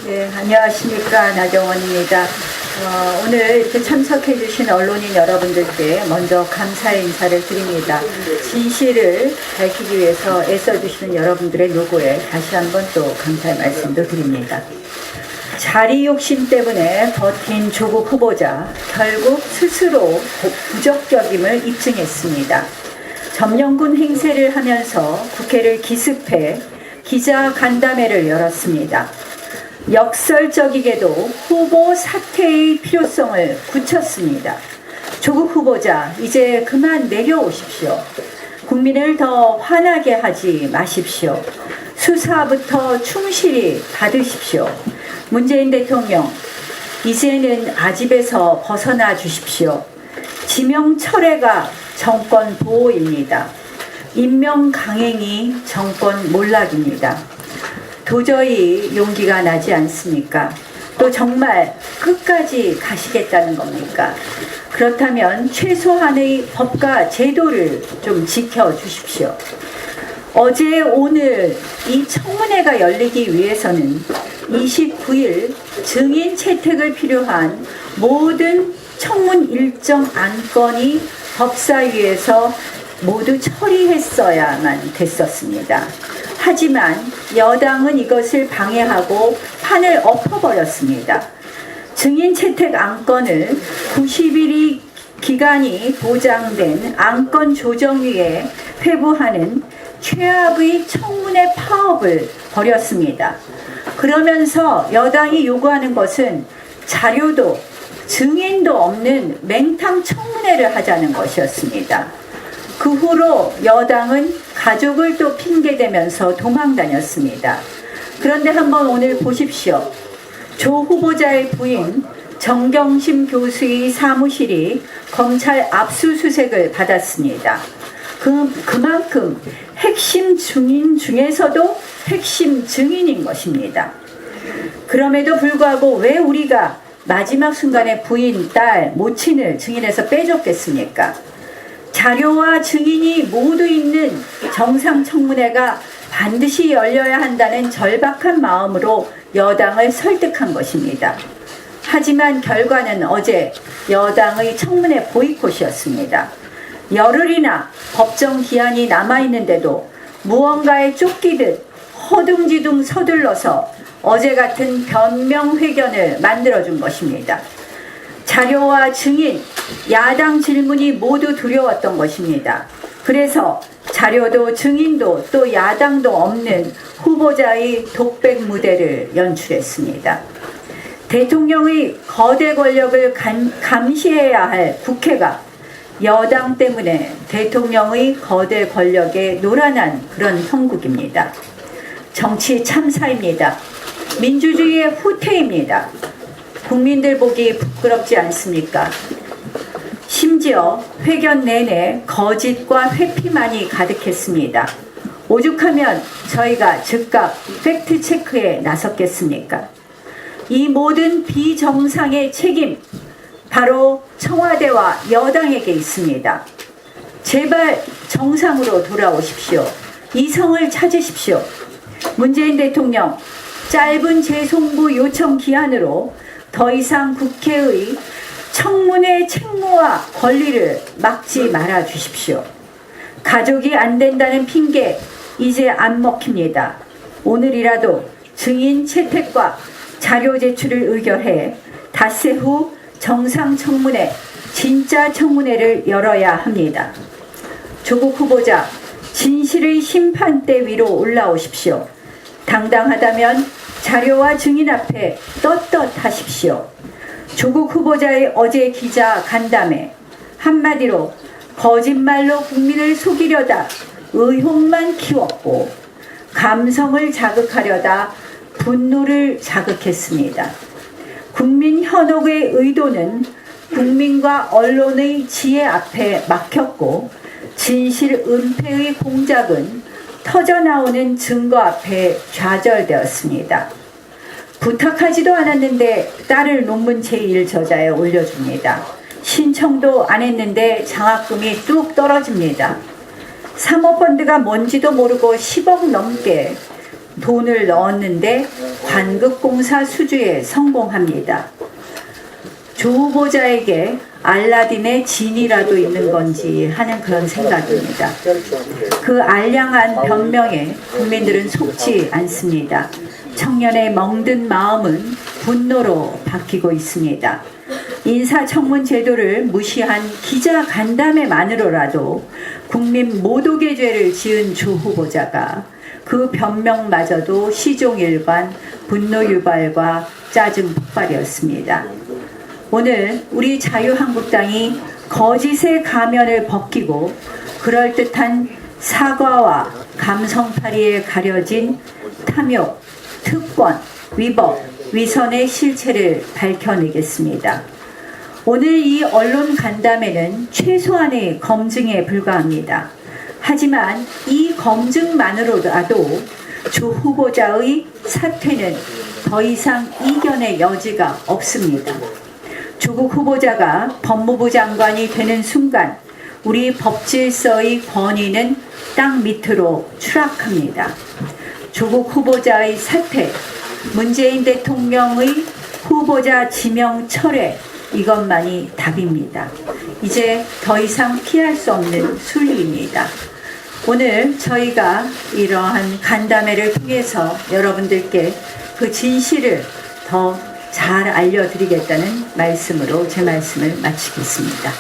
네, 안녕하십니까. 나경원입니다. 오늘 이렇게 참석해 주신 언론인 여러분들께 먼저 감사의 인사를 드립니다. 진실을 밝히기 위해서 애써주시는 여러분들의 노고에 다시 한번 또 감사의 말씀도 드립니다. 자리 욕심 때문에 버틴 조국 후보자, 결국 스스로 부적격임을 입증했습니다. 점령군 행세를 하면서 국회를 기습해 기자 간담회를 열었습니다. 역설적이게도 후보 사퇴의 필요성을 굳혔습니다. 조국 후보자, 이제 그만 내려오십시오. 국민을 더 화나게 하지 마십시오. 수사부터 충실히 받으십시오. 문재인 대통령, 이제는 아집에서 벗어나 주십시오. 지명 철회가 정권 보호입니다. 임명 강행이 정권 몰락입니다. 도저히 용기가 나지 않습니까? 또 정말 끝까지 가시겠다는 겁니까? 그렇다면 최소한의 법과 제도를 좀 지켜주십시오. 어제 오늘 이 청문회가 열리기 위해서는 29일 증인 채택을 필요한 모든 청문 일정 안건이 법사위에서 모두 처리했어야만 됐었습니다. 하지만 여당은 이것을 방해하고 판을 엎어버렸습니다. 증인 채택 안건을 90일이 기간이 보장된 안건조정위에 회부하는 최악의 청문회 파업을 벌였습니다. 그러면서 여당이 요구하는 것은 자료도 증인도 없는 맹탕 청문회를 하자는 것이었습니다. 그 후로 여당은 가족을 또 핑계대면서 도망다녔습니다. 그런데 한번 오늘 보십시오. 조 후보자의 부인 정경심 교수의 사무실이 검찰 압수수색을 받았습니다. 그만큼 핵심 증인 중에서도 핵심 증인인 것입니다. 그럼에도 불구하고 왜 우리가 마지막 순간에 부인, 딸, 모친을 증인에서 빼줬겠습니까? 자료와 증인이 모두 있는 정상청문회가 반드시 열려야 한다는 절박한 마음으로 여당을 설득한 것입니다. 하지만 결과는 어제 여당의 청문회 보이콧이었습니다. 열흘이나 법정 기한이 남아있는데도 무언가에 쫓기듯 허둥지둥 서둘러서 어제 같은 변명회견을 만들어준 것입니다. 자료와 증인, 야당 질문이 모두 두려웠던 것입니다. 그래서 자료도 증인도 또 야당도 없는 후보자의 독백 무대를 연출했습니다. 대통령의 거대 권력을 감시해야 할 국회가 여당 때문에 대통령의 거대 권력에 노란한 그런 형국입니다. 정치 참사입니다. 민주주의의 후퇴입니다. 국민들 보기 부끄럽지 않습니까? 심지어 회견 내내 거짓과 회피만이 가득했습니다. 오죽하면 저희가 즉각 팩트체크에 나섰겠습니까? 이 모든 비정상의 책임, 바로 청와대와 여당에게 있습니다. 제발 정상으로 돌아오십시오. 이성을 찾으십시오. 문재인 대통령, 짧은 재송부 요청 기한으로 더 이상 국회의 청문회 책무와 권리를 막지 말아 주십시오. 가족이 안 된다는 핑계 이제 안 먹힙니다. 오늘이라도 증인 채택과 자료 제출을 의결해 닷새 후 정상 청문회, 진짜 청문회를 열어야 합니다. 조국 후보자, 진실의 심판대 위로 올라오십시오. 당당하다면 자료와 증인 앞에 떳떳하십시오. 조국 후보자의 어제 기자 간담회, 한마디로 거짓말로 국민을 속이려다 의혹만 키웠고 감성을 자극하려다 분노를 자극했습니다. 국민 현혹의 의도는 국민과 언론의 지혜 앞에 막혔고 진실 은폐의 공작은 터져나오는 증거 앞에 좌절되었습니다. 부탁하지도 않았는데 딸을 논문 제1 저자에 올려줍니다. 신청도 안 했는데 장학금이 뚝 떨어집니다. 사모펀드가 뭔지도 모르고 10억 넘게 돈을 넣었는데 관극공사 수주에 성공합니다. 조 후보자에게 알라딘의 진이라도 있는 건지 하는 그런 생각입니다. 그 알량한 변명에 국민들은 속지 않습니다. 청년의 멍든 마음은 분노로 바뀌고 있습니다. 인사청문 제도를 무시한 기자 간담회만으로라도 국민 모독의 죄를 지은 조 후보자가 그 변명마저도 시종일관 분노 유발과 짜증 폭발이었습니다. 오늘 우리 자유한국당이 거짓의 가면을 벗기고 그럴듯한 사과와 감성파리에 가려진 탐욕, 특권, 위법, 위선의 실체를 밝혀내겠습니다. 오늘 이 언론 간담회는 최소한의 검증에 불과합니다. 하지만 이 검증만으로라도 조 후보자의 사퇴는 더 이상 이견의 여지가 없습니다. 조국 후보자가 법무부 장관이 되는 순간 우리 법질서의 권위는 땅 밑으로 추락합니다. 조국 후보자의 사퇴, 문재인 대통령의 후보자 지명 철회, 이것만이 답입니다. 이제 더 이상 피할 수 없는 순리입니다. 오늘 저희가 이러한 간담회를 통해서 여러분들께 그 진실을 더 잘 알려드리겠다는 말씀으로 제 말씀을 마치겠습니다.